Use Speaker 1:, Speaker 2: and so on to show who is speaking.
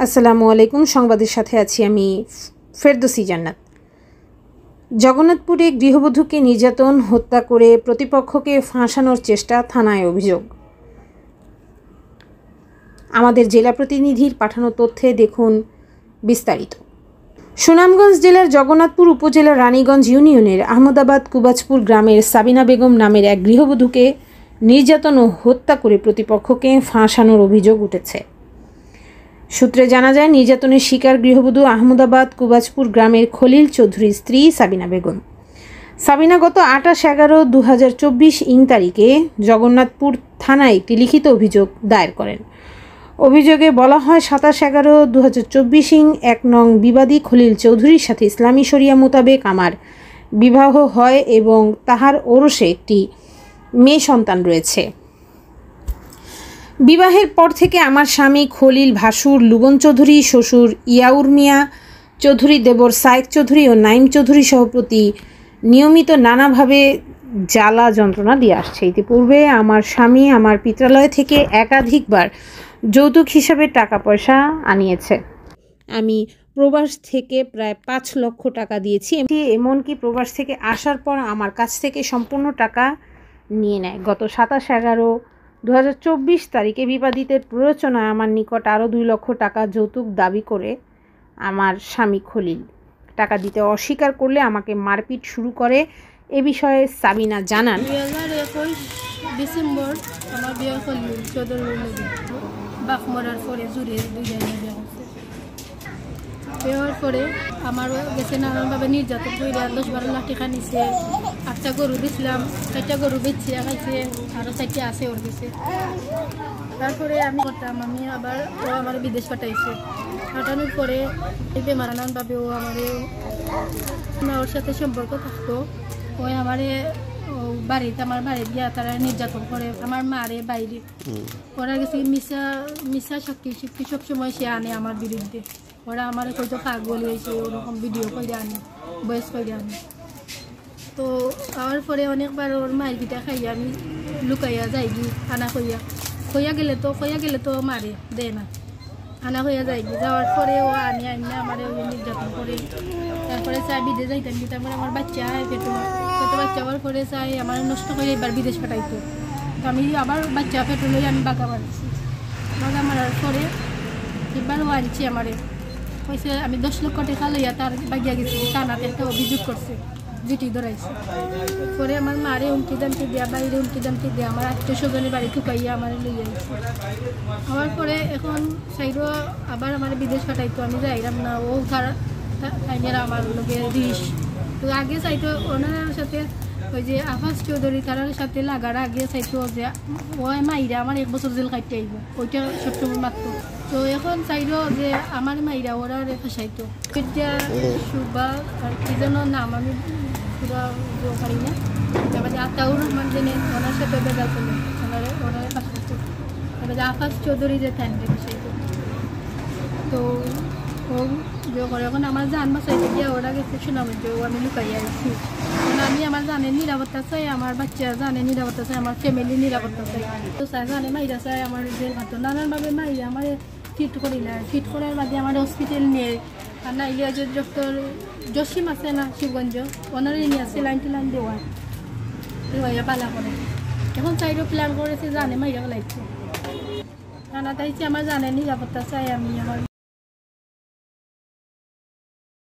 Speaker 1: আসসালামু আলাইকুম। সংবাদের সাথে আছি আমি ফেরদৌসী জান্নাত। জগন্নাথপুরে গৃহবধূকে নির্যাতন, হত্যা করে প্রতিপক্ষকে ফাঁসানোর চেষ্টা, থানায় অভিযোগ। আমাদের জেলা প্রতিনিধির পাঠানো তথ্যে দেখুন বিস্তারিত। সুনামগঞ্জ জেলার জগন্নাথপুর উপজেলার রানীগঞ্জ ইউনিয়নের আহমদাবাদ কুবাজপুর গ্রামের সাবিনা বেগম নামের এক গৃহবধূকে নির্যাতন ও হত্যা করে প্রতিপক্ষকে ফাঁসানোর অভিযোগ উঠেছে। সূত্রে জানা যায়, নির্যাতনের শিকার গৃহবধূ আহমদাবাদ কুবাজপুর গ্রামের খলিল চৌধুরীর স্ত্রী সাবিনা বেগম। সাবিনা গত 28/11/2024 তারিখে জগন্নাথপুর থানায় একটি লিখিত অভিযোগ দায়ের করেন। অভিযোগে বলা হয়, 27/11/2024 1 নং বিবাদী খলিল চৌধুরীর সাথে ইসলামী শরিয়া মোতাবেক আমার বিবাহ হয় এবং তাহার ওরসে একটি মেয়ে সন্তান রয়েছে। বিবাহের পর থেকে আমার স্বামী খলিল, ভাসুর লুবন চৌধুরী, শ্বশুর ইয়াউর মিয়া চৌধুরী, দেবর সায়েক চৌধুরী ও নাইম চৌধুরী সহ প্রতি নিয়মিত নানাভাবে জ্বালা যন্ত্রণা দিয়ে আসছে। ইতিপূর্বে আমার স্বামী আমার পিত্রালয় থেকে একাধিকবার যৌতুক হিসাবে টাকা পয়সা আনিয়েছে। আমি প্রবাস থেকে প্রায় 5 লক্ষ টাকা দিয়েছি। এমনকি প্রবাস থেকে আসার পর আমার কাছ থেকে সম্পূর্ণ টাকা নিয়ে নেয়। গত 27/11/2024 তারিখে বিবাদীদের প্ররোচনায় আমার নিকট আরও 2 লক্ষ টাকা যৌতুক দাবি করে আমার স্বামী খলিল টাকা দিতে অস্বীকার করলে আমাকে মারপিট শুরু করে। এ বিষয়ে সাবিনা জানান,
Speaker 2: 2021 ডিসেম্বর আমার বিয়ে খলিল চৌধুরীর লগে বাপ মরার পরে জুড়ে 2 জায়গায় বিয়ে করছে। বিয়ে হওয়ার পরে আমার গেছে নানানভাবে নির্যাতন করে 10-12 লাখ টাকা নিছে। 8টা গরু দিয়েছিলাম, 4টা গরু বেচছে খাইছে, আরও 4টা আছে ওর কাছে। তারপরে আমি করতাম, আমি আবার ও আমার বিদেশ পাঠাইছে। পাঠানোর পরে বেমার নানানভাবে ও ওর সাথে সম্পর্ক থাকতো। ওই আমারে বাড়িতে আমার বাড়ি গিয়া তারা নির্যাতন করে, আমার মারে বাইরে ওরা গেছে মিশা শক্তি সবসময় সে আনে আমার বিরুদ্ধে। ওরা আমার হয়তো পাগল হয়েছে, ওরকম ভিডিও করে আনে, বয়স করে আনে। তো আমার পরে অনেকবার ওর মায়ের পিঠা খাইয়া আমি লুকাইয়া যাই গি, আনা খইয়া গেলে তো মারে দেয় না, আনা হইয়া যায় গি। যাওয়ার পরে ও আনি আমার নির্যাতন করে। তারপরে চাই বিদেশ যাইতাম, তারপরে আমার বাচ্চা পেটে বাচ্চা হওয়ার পরে চাই আমার নষ্ট করে এবার বিদেশ পাঠাইতো। তো আমি আবার বাচ্চা পেটে লই আমি বাগা মারছি। বাগা মারার পরে এবার ও আনছি আমারে কইছে আমি 10 লক্ষ টাকা লইয়া তার বাগিয়া গেছি। থানাতে একটা অভিযোগ করছে, জিটি ধরাইছে। পরে আমার মারে হুমকি দামকি দেওয়া, বাইরে হুমকি দামকি দেওয়া, আমার আত্মীয়-স্বজনের বাড়ি ঠুকাইয়া আমার লইয়া গেছে। হওয়ার পরে এখন সাইডও আবার আমার বিদেশ পাঠাইতো, আমি যাইলাম না। ও তারা আমার লোকে রিস। তো আগে চাইতো ওনার সাথে ওই যে আফাজ চৌধুরী তারার সাথে লাগার আগে চাইতো যে ওই মাইরা আমার 1 বছর জেল কাটতে আইব, ওইটা সবসময় মাত্র। তো এখন চাইলো যে আমার মাইরা ওরা ফাঁসাইতো। সুবা আর কি যেন নাম আমি পুরো পারি না, এবার আতাউর রহমান জেনে ওনার সাথে বেজাল করলো, ওনারা ফাঁসাইতো। এবার আফাজ চৌধুরী যে থাকবে ফাঁসাইতো। তো ও যে করে এখন আমার জান বাঁচাইতে গিয়ে ওরা গেছে সুনামে, ও আমি লুকাইয়া আসছি। কারণ আমি আমার জানের নিরাপত্তা চাই, আমার বাচ্চা জানের নিরাপত্তা চাই, আমার ফ্যামিলির নিরাপত্তা চাই। তো চাই জানে মাইরা চাই আমার জেল হাতো নানানভাবে মাইরা আমার ফিট করি না, ফিট করার বাদে আমার হসপিটাল নিয়ে আর নাইলে যে ডক্টর জসিম আছে না শিবগঞ্জ, ওনারে নিয়ে আসছে লাইন টিলাইন দেওয়া পালা করে। এখন চাইরও প্ল্যান করেছে জানে মাইরা লাগছে। রানা তাইছে আমার জানের নিরাপত্তা চাই আমি আমার।